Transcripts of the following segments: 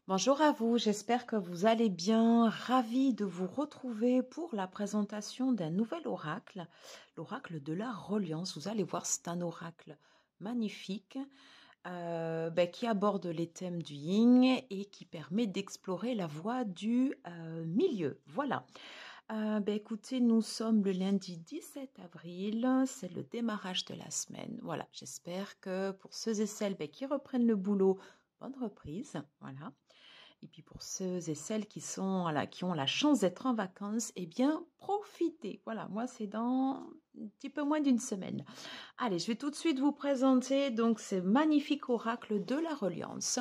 Bonjour à vous, j'espère que vous allez bien. Ravie de vous retrouver pour la présentation d'un nouvel oracle, l'oracle de la reliance. Vous allez voir, c'est un oracle magnifique qui aborde les thèmes du yin et qui permet d'explorer la voie du milieu. Voilà. Écoutez, nous sommes le lundi 17 avril, c'est le démarrage de la semaine. Voilà, j'espère que pour ceux et celles qui reprennent le boulot, bonne reprise. Voilà. Et puis pour ceux et celles qui ont la chance d'être en vacances, eh bien, profitez. Voilà, moi c'est dans un petit peu moins d'une semaine. Allez, je vais tout de suite vous présenter donc ce magnifique oracle de la reliance.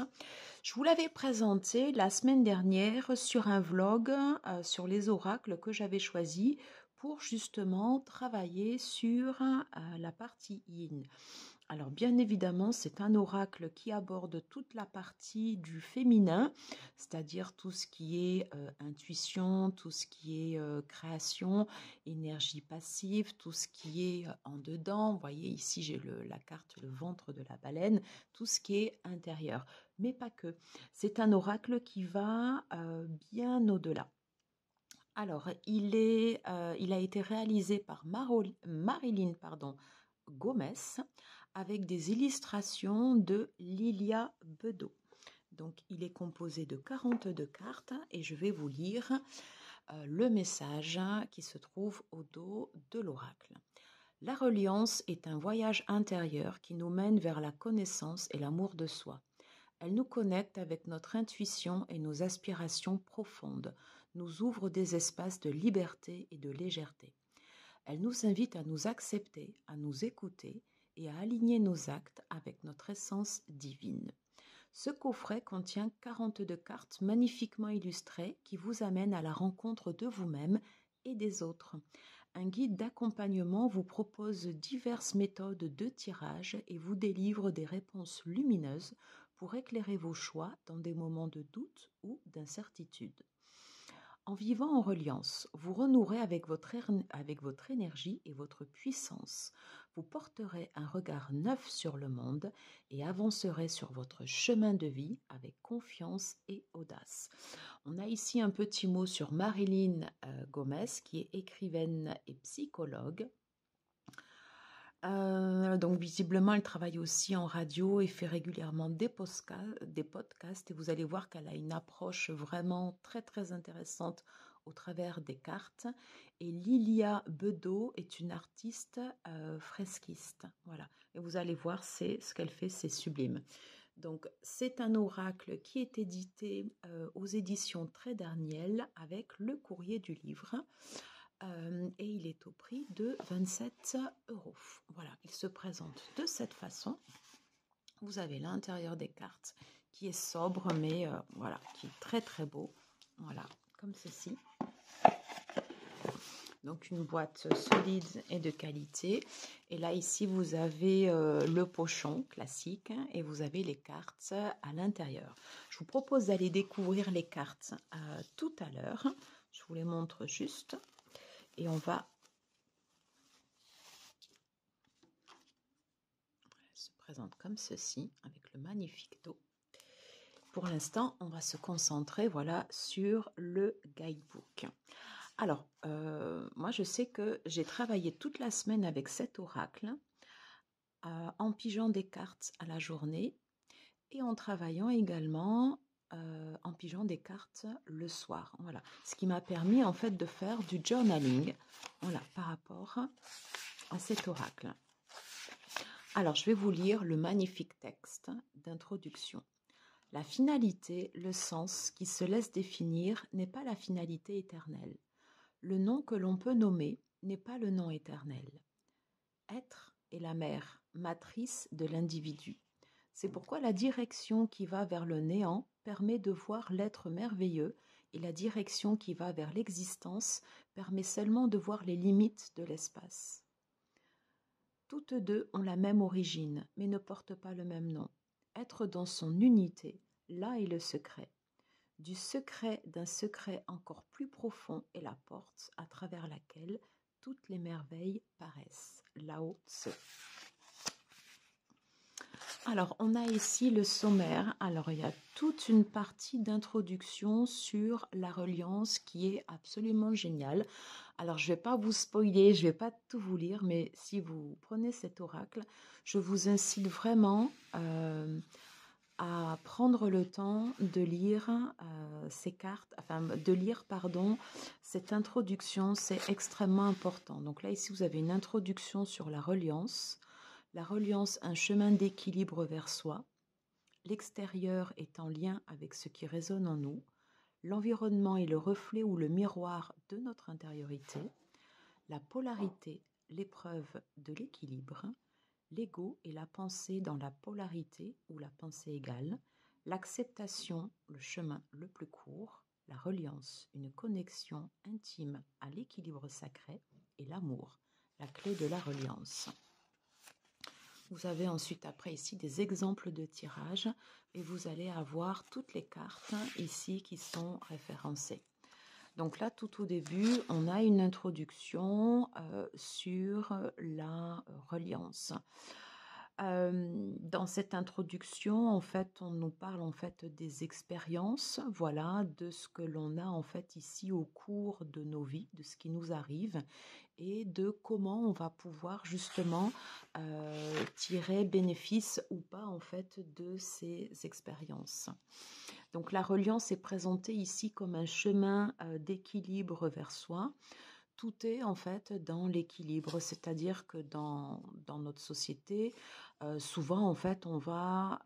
Je vous l'avais présenté la semaine dernière sur un vlog sur les oracles que j'avais choisi pour justement travailler sur la partie yin. Alors bien évidemment, c'est un oracle qui aborde toute la partie du féminin, c'est-à-dire tout ce qui est intuition, tout ce qui est création, énergie passive, tout ce qui est en dedans. Vous voyez ici, j'ai la carte, le ventre de la baleine, tout ce qui est intérieur. Mais pas que. C'est un oracle qui va bien au-delà. Alors, il a été réalisé par Marilyn Gomez avec des illustrations de Lilia Bedeau. Donc, il est composé de 42 cartes et je vais vous lire le message qui se trouve au dos de l'oracle. La reliance est un voyage intérieur qui nous mène vers la connaissance et l'amour de soi. Elle nous connecte avec notre intuition et nos aspirations profondes, nous ouvre des espaces de liberté et de légèreté. Elle nous invite à nous accepter, à nous écouter et à aligner nos actes avec notre essence divine. Ce coffret contient 42 cartes magnifiquement illustrées qui vous amènent à la rencontre de vous-même et des autres. Un guide d'accompagnement vous propose diverses méthodes de tirage et vous délivre des réponses lumineuses pour éclairer vos choix dans des moments de doute ou d'incertitude. En vivant en reliance, vous renouerez avec votre énergie et votre puissance. Vous porterez un regard neuf sur le monde et avancerez sur votre chemin de vie avec confiance et audace. On a ici un petit mot sur Marilyn Gomez, qui est écrivaine et psychologue. Donc visiblement, elle travaille aussi en radio et fait régulièrement des podcasts et vous allez voir qu'elle a une approche vraiment très très intéressante au travers des cartes. Et Lilia Bedeau est une artiste fresquiste. Voilà. Et vous allez voir, ce qu'elle fait, c'est sublime. Donc c'est un oracle qui est édité aux éditions Très Darnielle avec le courrier du livre. Et il est au prix de 27 €. Voilà, il se présente de cette façon. Vous avez l'intérieur des cartes qui est sobre, mais voilà, qui est très très beau. Voilà, comme ceci. Donc une boîte solide et de qualité. Et là ici vous avez le pochon classique et vous avez les cartes à l'intérieur. Je vous propose d'aller découvrir les cartes tout à l'heure. Je vous les montre juste. Et on va se présente comme ceci avec le magnifique dos. Pour l'instant, on va se concentrer voilà sur le guidebook. Alors, moi je sais que j'ai travaillé toute la semaine avec cet oracle en pigeant des cartes à la journée et en travaillant également en pigeant des cartes le soir. Voilà, ce qui m'a permis en fait de faire du journaling, voilà, par rapport à cet oracle. Alors, je vais vous lire le magnifique texte d'introduction. La finalité, le sens qui se laisse définir n'est pas la finalité éternelle. Le nom que l'on peut nommer n'est pas le nom éternel. Être est la mère, matrice de l'individu. C'est pourquoi la direction qui va vers le néant permet de voir l'être merveilleux et la direction qui va vers l'existence permet seulement de voir les limites de l'espace. Toutes deux ont la même origine, mais ne portent pas le même nom. Être dans son unité, là est le secret. Du secret d'un secret encore plus profond est la porte à travers laquelle toutes les merveilles paraissent. Lao Tse. Alors, on a ici le sommaire. Alors, il y a toute une partie d'introduction sur la reliance qui est absolument géniale. Alors, je ne vais pas vous spoiler, je ne vais pas tout vous lire, mais si vous prenez cet oracle, je vous incite vraiment à prendre le temps de lire ces cartes, enfin de lire, pardon, cette introduction, c'est extrêmement important. Donc là, ici, vous avez une introduction sur la reliance. La reliance, un chemin d'équilibre vers soi. L'extérieur est en lien avec ce qui résonne en nous. L'environnement est le reflet ou le miroir de notre intériorité. La polarité, l'épreuve de l'équilibre. L'ego et la pensée dans la polarité ou la pensée égale. L'acceptation, le chemin le plus court. La reliance, une connexion intime à l'équilibre sacré. Et l'amour, la clé de la reliance. Vous avez ensuite après ici des exemples de tirage et vous allez avoir toutes les cartes ici qui sont référencées. Donc là, tout au début, on a une introduction sur la reliance. Dans cette introduction, en fait, on nous parle en fait des expériences, voilà, de ce que l'on a en fait ici au cours de nos vies, de ce qui nous arrive et de comment on va pouvoir justement tirer bénéfice ou pas en fait de ces expériences. Donc la reliance est présentée ici comme un chemin d'équilibre vers soi. Tout est en fait dans l'équilibre, c'est-à-dire que dans notre société, souvent en fait on va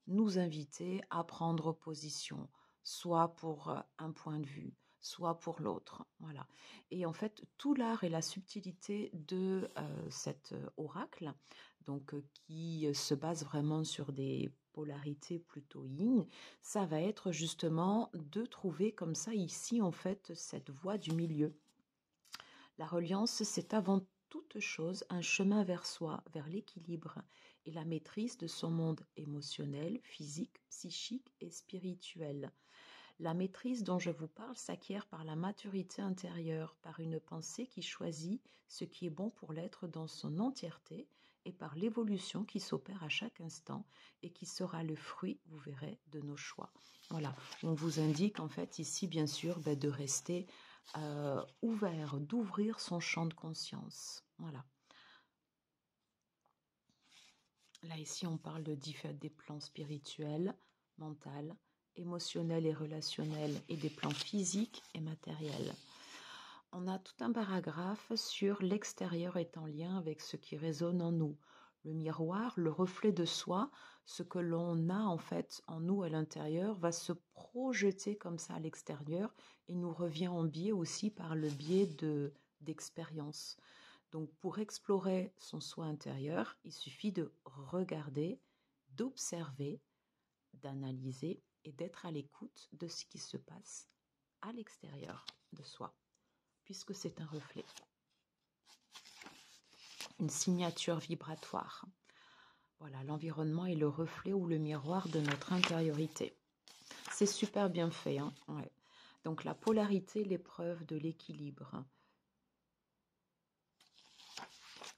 nous inviter à prendre position, soit pour un point de vue, soit pour l'autre. Voilà. Et en fait, tout l'art et la subtilité de cet oracle, donc qui se base vraiment sur des polarités plutôt yin, ça va être justement de trouver comme ça ici en fait cette voie du milieu. La reliance, c'est avant toute chose un chemin vers soi, vers l'équilibre et la maîtrise de son monde émotionnel, physique, psychique et spirituel. La maîtrise dont je vous parle s'acquiert par la maturité intérieure, par une pensée qui choisit ce qui est bon pour l'être dans son entièreté et par l'évolution qui s'opère à chaque instant et qui sera le fruit, vous verrez, de nos choix. Voilà, on vous indique en fait ici bien sûr de rester ouvert, d'ouvrir son champ de conscience. Voilà. Là ici on parle des plans spirituels, mentaux, émotionnels et relationnels et des plans physiques et matériels. On a tout un paragraphe sur l'extérieur est en lien avec ce qui résonne en nous. Le miroir, le reflet de soi, ce que l'on a en fait en nous à l'intérieur va se projeter comme ça à l'extérieur et nous revient en biais aussi par le biais d'expérience. Donc pour explorer son soi intérieur, il suffit de regarder, d'observer, d'analyser et d'être à l'écoute de ce qui se passe à l'extérieur de soi, puisque c'est un reflet, une signature vibratoire. Voilà, l'environnement est le reflet ou le miroir de notre intériorité. C'est super bien fait, hein, ouais. Donc la polarité, l'épreuve de l'équilibre.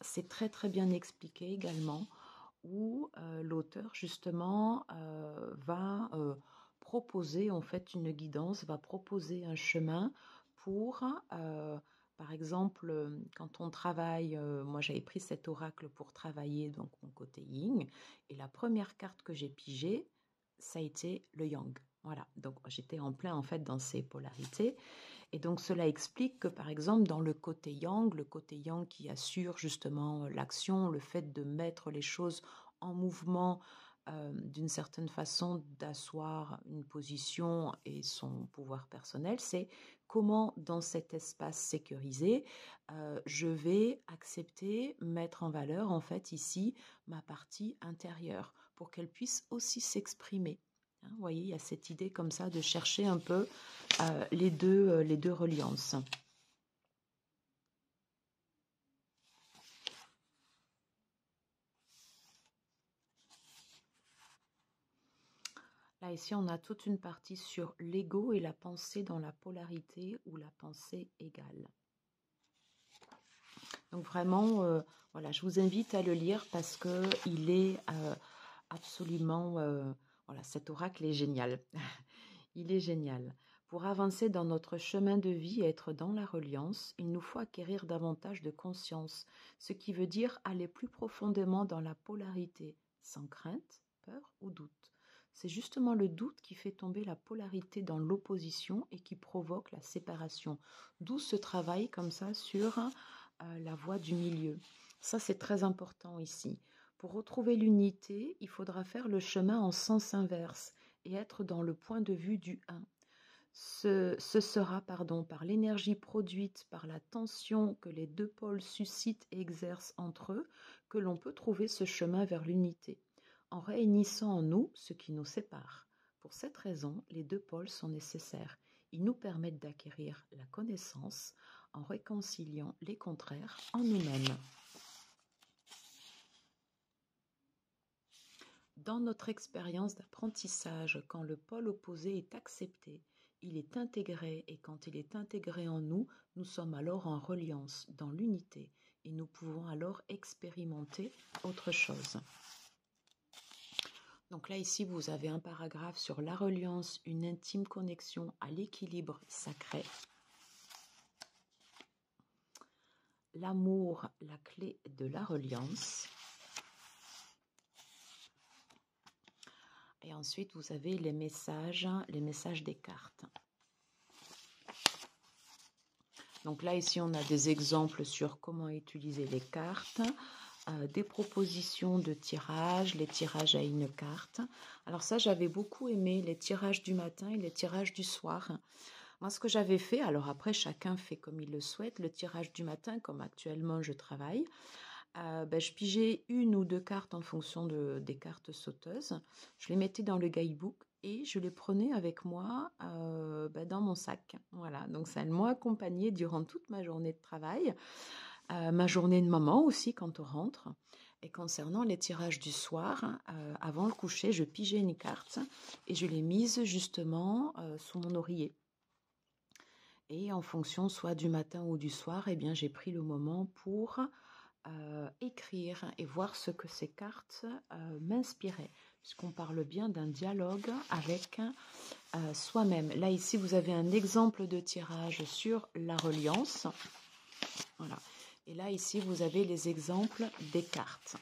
C'est très très bien expliqué également, où l'auteur justement va proposer en fait une guidance, va proposer un chemin pour, par exemple, quand on travaille, moi j'avais pris cet oracle pour travailler donc mon côté yin, et la première carte que j'ai pigée, ça a été le yang. Voilà, donc j'étais en plein en fait dans ces polarités. Et donc cela explique que par exemple dans le côté yang qui assure justement l'action, le fait de mettre les choses en mouvement, d'une certaine façon d'asseoir une position et son pouvoir personnel, c'est comment dans cet espace sécurisé, je vais accepter, mettre en valeur en fait ici ma partie intérieure pour qu'elle puisse aussi s'exprimer. Vous voyez, il y a cette idée comme ça de chercher un peu les deux reliances. Là, ici, on a toute une partie sur l'ego et la pensée dans la polarité ou la pensée égale. Donc vraiment, voilà, je vous invite à le lire parce qu'il est absolument, voilà, cet oracle est génial. Il est génial. Pour avancer dans notre chemin de vie et être dans la reliance, il nous faut acquérir davantage de conscience, ce qui veut dire aller plus profondément dans la polarité, sans crainte, peur ou doute. C'est justement le doute qui fait tomber la polarité dans l'opposition et qui provoque la séparation. D'où ce travail comme ça sur la voie du milieu. Ça, c'est très important ici. Pour retrouver l'unité, il faudra faire le chemin en sens inverse et être dans le point de vue du un. Ce sera par l'énergie produite par la tension que les deux pôles suscitent et exercent entre eux que l'on peut trouver ce chemin vers l'unité, en réunissant en nous ce qui nous sépare. Pour cette raison, les deux pôles sont nécessaires. Ils nous permettent d'acquérir la connaissance en réconciliant les contraires en nous-mêmes. Dans notre expérience d'apprentissage, quand le pôle opposé est accepté, il est intégré et quand il est intégré en nous, nous sommes alors en reliance, dans l'unité et nous pouvons alors expérimenter autre chose. Donc là ici vous avez un paragraphe sur la reliance, une intime connexion à l'équilibre sacré. L'amour, la clé de la reliance. Et ensuite, vous avez les messages des cartes. Donc là, ici, on a des exemples sur comment utiliser les cartes, des propositions de tirage, les tirages à une carte. Alors ça, j'avais beaucoup aimé les tirages du matin et les tirages du soir. Moi, ce que j'avais fait, alors après, chacun fait comme il le souhaite, le tirage du matin, comme actuellement je travaille, je pigeais une ou deux cartes en fonction des cartes sauteuses. Je les mettais dans le guidebook et je les prenais avec moi dans mon sac. Voilà, donc ça m'a accompagnée durant toute ma journée de travail, ma journée de maman aussi quand on rentre. Et concernant les tirages du soir, avant le coucher, je pigeais une carte et je l'ai mise justement sous mon oreiller. Et en fonction soit du matin ou du soir, eh bien, j'ai pris le moment pour écrire et voir ce que ces cartes m'inspiraient, puisqu'on parle bien d'un dialogue avec soi-même. Là, ici, vous avez un exemple de tirage sur la reliance. Voilà. Et là, ici, vous avez les exemples des cartes.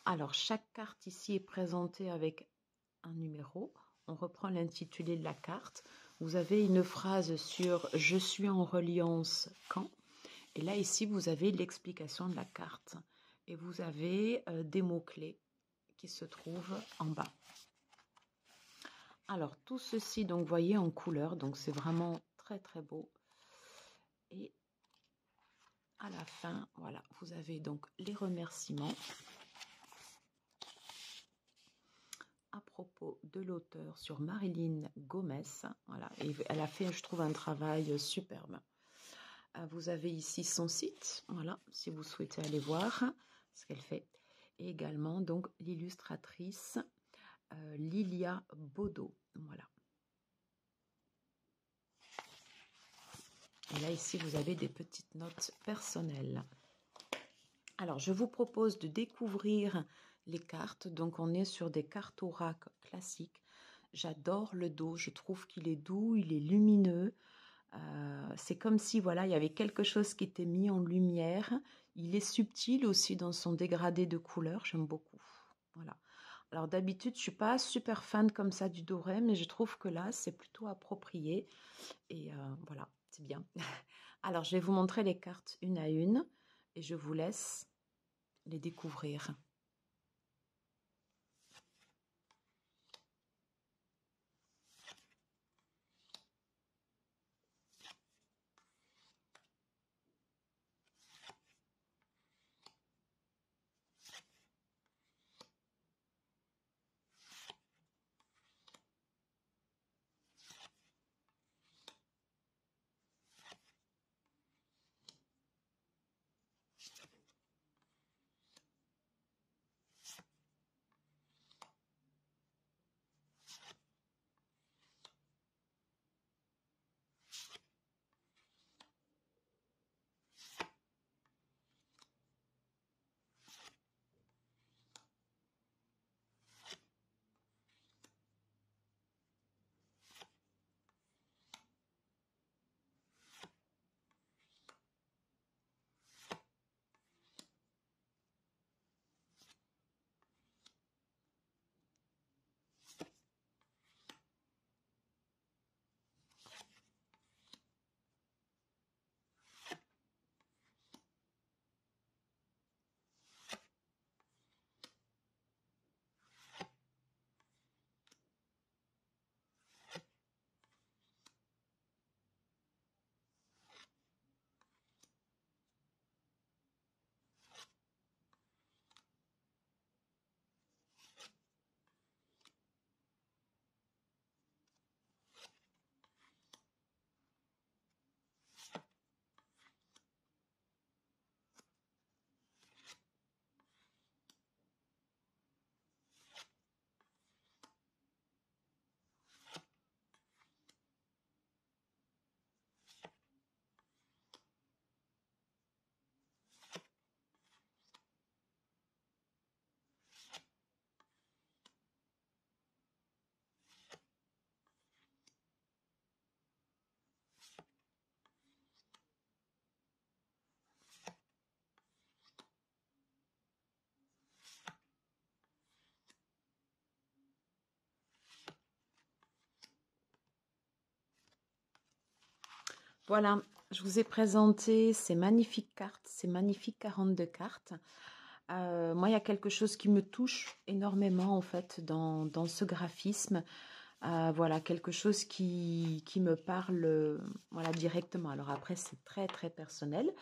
Alors, chaque carte ici est présentée avec un numéro. On reprend l'intitulé de la carte. Vous avez une phrase sur « Je suis en reliance quand ?» Et là, ici, vous avez l'explication de la carte. Et vous avez des mots-clés qui se trouvent en bas. Alors, tout ceci, donc, vous voyez, en couleur. Donc, c'est vraiment très, très beau. Et à la fin, voilà, vous avez donc les remerciements à propos de l'auteur sur Marilyn Gomez. Voilà, et elle a fait, je trouve, un travail superbe. Vous avez ici son site, voilà, si vous souhaitez aller voir ce qu'elle fait. Et également, donc, l'illustratrice Lilia Baudot, voilà. Et là, ici, vous avez des petites notes personnelles. Alors, je vous propose de découvrir les cartes. Donc, on est sur des cartes oracle classiques. J'adore le dos, je trouve qu'il est doux, il est lumineux. C'est comme si voilà, il y avait quelque chose qui était mis en lumière. Il est subtil aussi dans son dégradé de couleurs, j'aime beaucoup. Voilà. Alors d'habitude, je suis pas super fan comme ça du doré, mais je trouve que là, c'est plutôt approprié. Et voilà, c'est bien. Alors, je vais vous montrer les cartes une à une et je vous laisse les découvrir. Voilà, je vous ai présenté ces magnifiques cartes, ces magnifiques 42 cartes. Moi, il y a quelque chose qui me touche énormément en fait dans ce graphisme. Voilà, quelque chose qui me parle voilà, directement. Alors après, c'est très très personnel.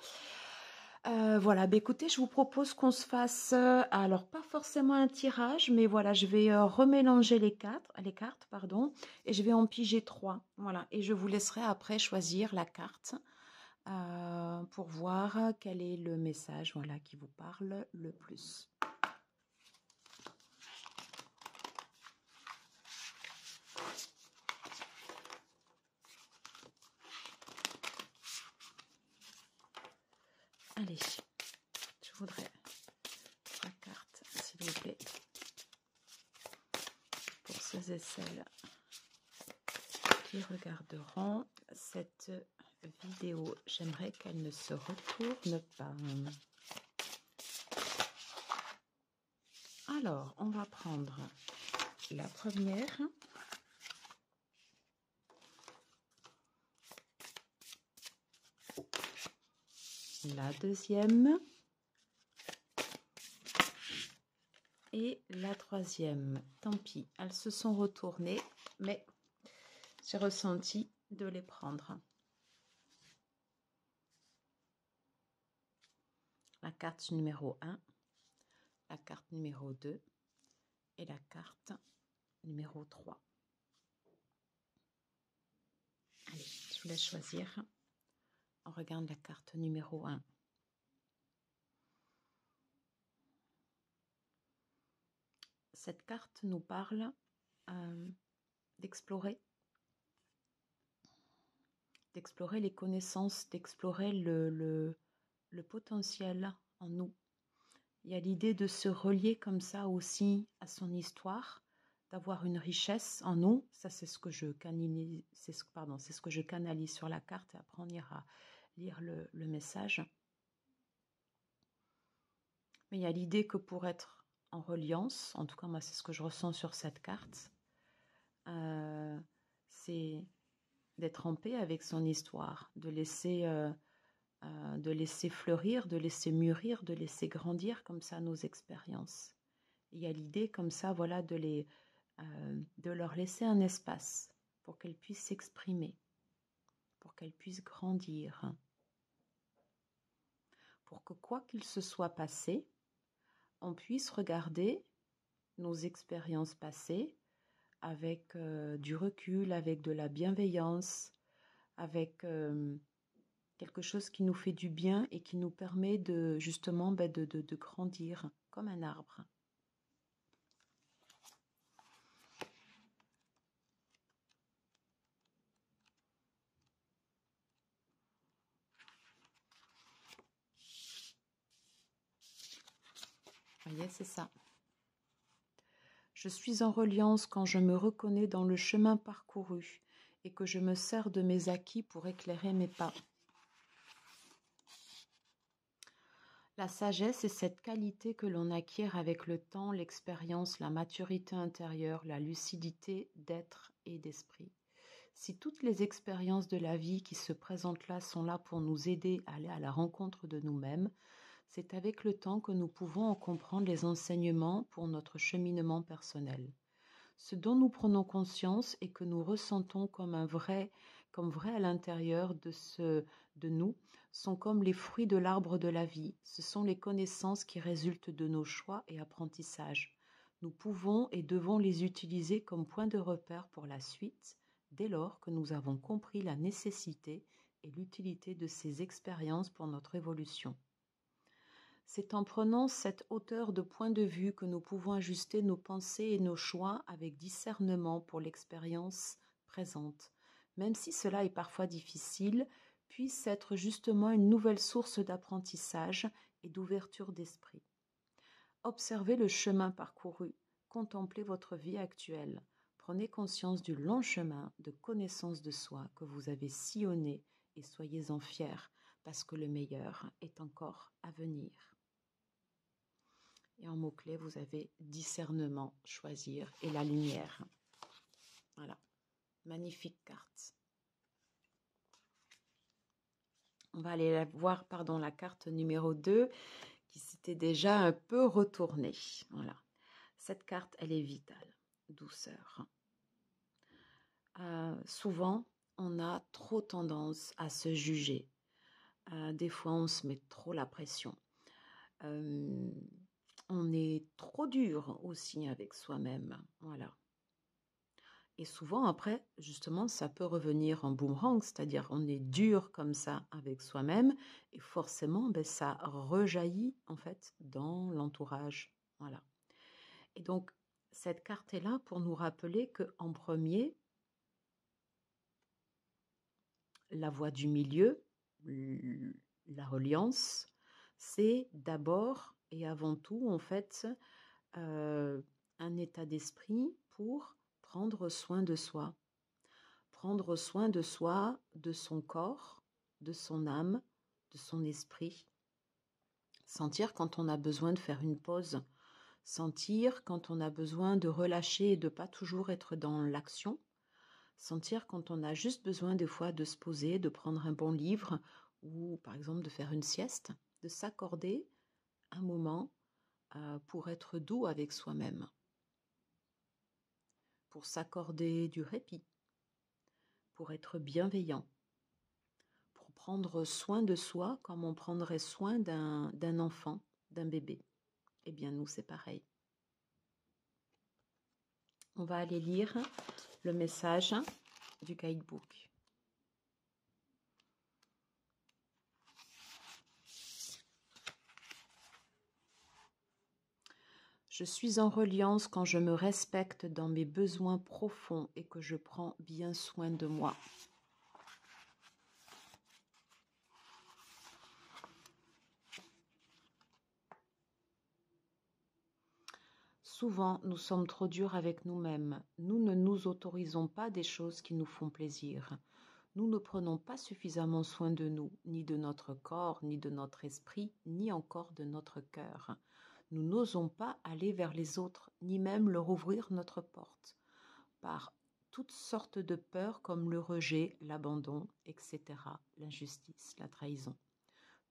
Voilà, bah écoutez, je vous propose qu'on se fasse, alors pas forcément un tirage, mais voilà, je vais remélanger les cartes, pardon, et je vais en piger 3. Voilà, et je vous laisserai après choisir la carte pour voir quel est le message, voilà, qui vous parle le plus. Allez, je voudrais 3 cartes, s'il vous plaît, pour ceux et celles qui regarderont cette vidéo. J'aimerais qu'elle ne se retourne pas. Alors, on va prendre la première. La deuxième. Et la troisième. Tant pis, elles se sont retournées, mais j'ai ressenti de les prendre. La carte numéro 1, la carte numéro 2 et la carte numéro 3. Allez, je vous laisse choisir. On regarde la carte numéro 1. Cette carte nous parle d'explorer les connaissances, d'explorer le potentiel en nous. Il y a l'idée de se relier comme ça aussi à son histoire, d'avoir une richesse en nous. Ça, c'est ce que je canalise, c'est ce que je canalise sur la carte. Et après, on ira lire le message. Mais il y a l'idée que pour être en reliance, en tout cas, moi, c'est ce que je ressens sur cette carte, c'est d'être en paix avec son histoire, de laisser fleurir, de laisser mûrir, de laisser grandir comme ça nos expériences. Il y a l'idée comme ça, voilà, de leur laisser un espace pour qu'elles puissent s'exprimer, pour qu'elles puissent grandir, pour que quoi qu'il se soit passé, on puisse regarder nos expériences passées avec du recul, avec de la bienveillance, avec quelque chose qui nous fait du bien et qui nous permet de justement de grandir comme un arbre. Vous voyez, c'est ça. Je suis en reliance quand je me reconnais dans le chemin parcouru et que je me sers de mes acquis pour éclairer mes pas. La sagesse est cette qualité que l'on acquiert avec le temps, l'expérience, la maturité intérieure, la lucidité d'être et d'esprit. Si toutes les expériences de la vie qui se présentent là sont là pour nous aider à aller à la rencontre de nous-mêmes, c'est avec le temps que nous pouvons en comprendre les enseignements pour notre cheminement personnel. Ce dont nous prenons conscience et que nous ressentons comme vrai à l'intérieur de nous, sont comme les fruits de l'arbre de la vie. Ce sont les connaissances qui résultent de nos choix et apprentissages. Nous pouvons et devons les utiliser comme point de repère pour la suite, dès lors que nous avons compris la nécessité et l'utilité de ces expériences pour notre évolution. C'est en prenant cette hauteur de point de vue que nous pouvons ajuster nos pensées et nos choix avec discernement pour l'expérience présente, même si cela est parfois difficile, puisse être justement une nouvelle source d'apprentissage et d'ouverture d'esprit. Observez le chemin parcouru, contemplez votre vie actuelle, prenez conscience du long chemin de connaissance de soi que vous avez sillonné et soyez-en fiers parce que le meilleur est encore à venir. Et en mot-clé, vous avez discernement, choisir et la lumière. Voilà, magnifique carte. On va aller voir, pardon, la carte numéro 2 qui s'était déjà un peu retournée. Voilà. Cette carte, elle est vitale. Douceur. Souvent, on a trop tendance à se juger. Des fois, on se met trop la pression. On est trop dur aussi avec soi-même. Voilà. Et souvent, après, justement, ça peut revenir en boomerang, c'est-à-dire on est dur comme ça avec soi-même et forcément, ben, ça rejaillit en fait dans l'entourage. Voilà. Et donc, cette carte est là pour nous rappeler qu'en premier, la voie du milieu, la reliance, c'est d'abord et avant tout, en fait, un état d'esprit pour prendre soin de soi. Prendre soin de soi, de son corps, de son âme, de son esprit. Sentir quand on a besoin de faire une pause. Sentir quand on a besoin de relâcher et de ne pas toujours être dans l'action. Sentir quand on a juste besoin des fois de se poser, de prendre un bon livre ou par exemple de faire une sieste, de s'accorder un moment pour être doux avec soi-même, pour s'accorder du répit, pour être bienveillant, pour prendre soin de soi comme on prendrait soin d'un enfant, d'un bébé. Eh bien nous c'est pareil. On va aller lire le message du guidebook. Je suis en reliance quand je me respecte dans mes besoins profonds et que je prends bien soin de moi. Souvent, nous sommes trop durs avec nous-mêmes. Nous ne nous autorisons pas des choses qui nous font plaisir. Nous ne prenons pas suffisamment soin de nous, ni de notre corps, ni de notre esprit, ni encore de notre cœur. Nous n'osons pas aller vers les autres, ni même leur ouvrir notre porte, par toutes sortes de peurs comme le rejet, l'abandon, etc., l'injustice, la trahison.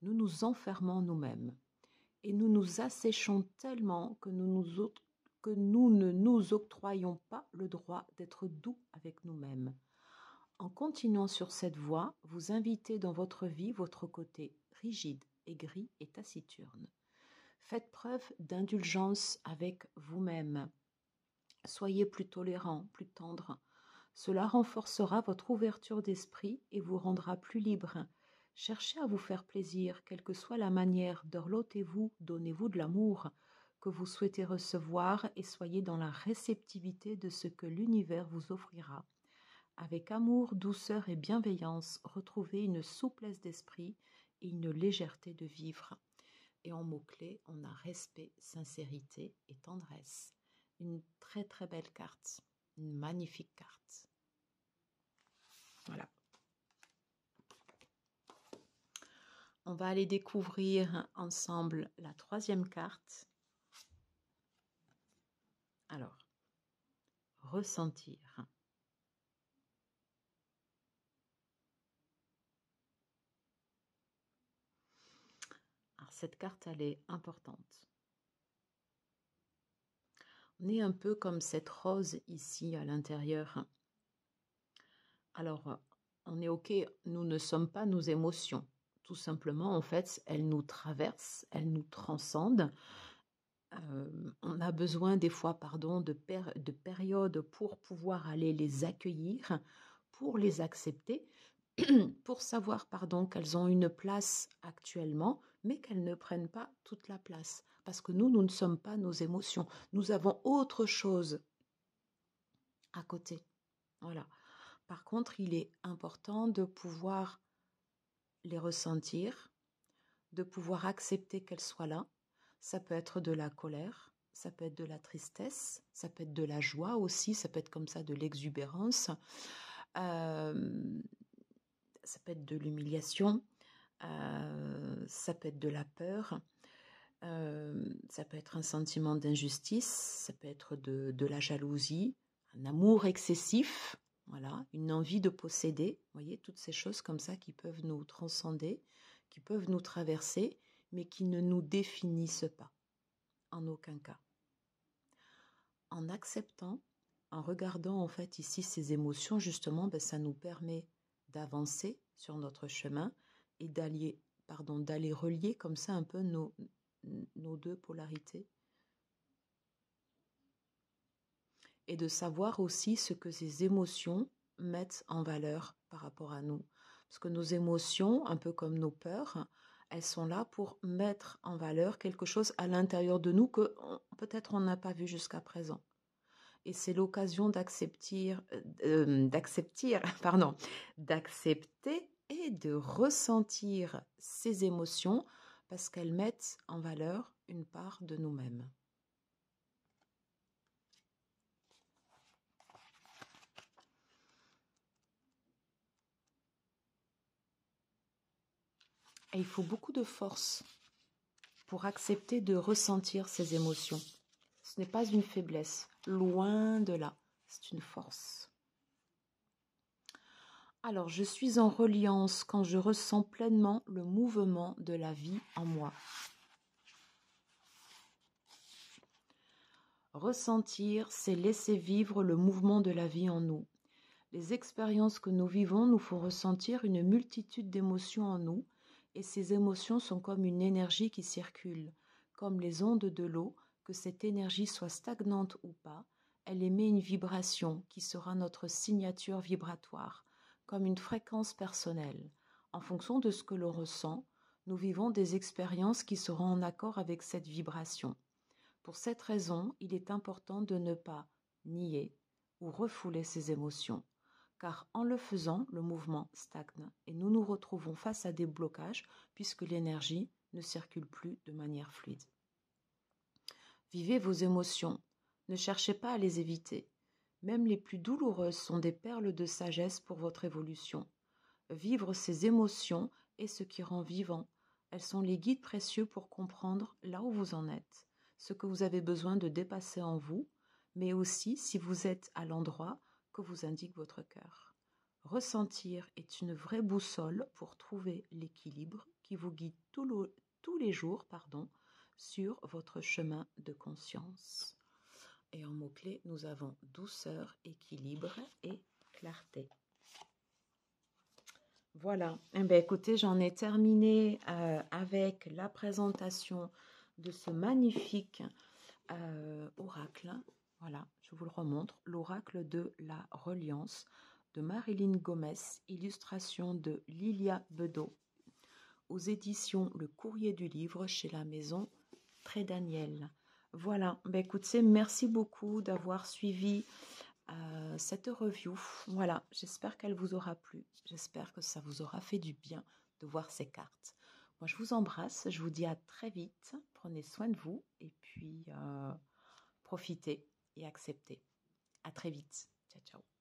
Nous nous enfermons nous-mêmes et nous nous asséchons tellement que nous ne nous octroyons pas le droit d'être doux avec nous-mêmes. En continuant sur cette voie, vous invitez dans votre vie votre côté rigide, aigri et taciturne. Faites preuve d'indulgence avec vous-même. Soyez plus tolérant, plus tendre. Cela renforcera votre ouverture d'esprit et vous rendra plus libre. Cherchez à vous faire plaisir, quelle que soit la manière, dorlotez-vous, donnez-vous de l'amour que vous souhaitez recevoir et soyez dans la réceptivité de ce que l'univers vous offrira. Avec amour, douceur et bienveillance, retrouvez une souplesse d'esprit et une légèreté de vivre. Et en mots-clés, on a respect, sincérité et tendresse. Une très très belle carte, une magnifique carte. Voilà. On va aller découvrir ensemble la troisième carte. Alors, ressentir. Alors, cette carte, elle est importante. On est un peu comme cette rose ici à l'intérieur. Alors, on est OK, nous ne sommes pas nos émotions. Tout simplement, en fait, elles nous traversent, elles nous transcendent. On a besoin des fois, de périodes pour pouvoir aller les accueillir, pour les accepter, pour savoir, qu'elles ont une place actuellement, mais qu'elles ne prennent pas toute la place. Parce que nous ne sommes pas nos émotions. Nous avons autre chose à côté. Voilà. Par contre, il est important de pouvoir les ressentir, de pouvoir accepter qu'elles soient là. Ça peut être de la colère, ça peut être de la tristesse, ça peut être de la joie aussi, ça peut être comme ça de l'exubérance, ça peut être de l'humiliation, ça peut être de la peur, ça peut être un sentiment d'injustice, ça peut être de la jalousie, un amour excessif, Voilà, une envie de posséder. Vous voyez, toutes ces choses comme ça qui peuvent nous transcender, qui peuvent nous traverser, mais qui ne nous définissent pas, en aucun cas. En acceptant, en regardant en fait ici ces émotions, justement, ben, ça nous permet d'avancer sur notre chemin et d'aller relier comme ça un peu nos deux polarités. Et de savoir aussi ce que ces émotions mettent en valeur par rapport à nous. Parce que nos émotions, un peu comme nos peurs, elles sont là pour mettre en valeur quelque chose à l'intérieur de nous que peut-être on n'a pas vu jusqu'à présent. Et c'est l'occasion d'accepter et de ressentir ces émotions parce qu'elles mettent en valeur une part de nous-mêmes. Et il faut beaucoup de force pour accepter de ressentir ces émotions. Ce n'est pas une faiblesse, loin de là, c'est une force. Alors, je suis en reliance quand je ressens pleinement le mouvement de la vie en moi. Ressentir, c'est laisser vivre le mouvement de la vie en nous. Les expériences que nous vivons nous font ressentir une multitude d'émotions en nous, et ces émotions sont comme une énergie qui circule, comme les ondes de l'eau, que cette énergie soit stagnante ou pas, elle émet une vibration qui sera notre signature vibratoire, comme une fréquence personnelle. En fonction de ce que l'on ressent, nous vivons des expériences qui seront en accord avec cette vibration. Pour cette raison, il est important de ne pas nier ou refouler ces émotions, car en le faisant, le mouvement stagne et nous nous retrouvons face à des blocages puisque l'énergie ne circule plus de manière fluide. Vivez vos émotions, ne cherchez pas à les éviter. Même les plus douloureuses sont des perles de sagesse pour votre évolution. Vivre ces émotions est ce qui rend vivant. Elles sont les guides précieux pour comprendre là où vous en êtes, ce que vous avez besoin de dépasser en vous, mais aussi si vous êtes à l'endroit que vous indique votre cœur. Ressentir est une vraie boussole pour trouver l'équilibre qui vous guide tous les jours sur votre chemin de conscience. Et en mots-clés, nous avons douceur, équilibre et clarté. Voilà, eh bien, écoutez, j'en ai terminé avec la présentation de ce magnifique oracle. Voilà, je vous le remontre, l'oracle de la reliance de Marilyn Gomez, illustration de Lilia Bedeau, aux éditions Le Courrier du Livre chez la maison Trédaniel. Voilà, ben écoutez, merci beaucoup d'avoir suivi cette review. Voilà, j'espère qu'elle vous aura plu. J'espère que ça vous aura fait du bien de voir ces cartes. Moi, je vous embrasse. Je vous dis à très vite. Prenez soin de vous et puis profitez et acceptez. À très vite. Ciao, ciao.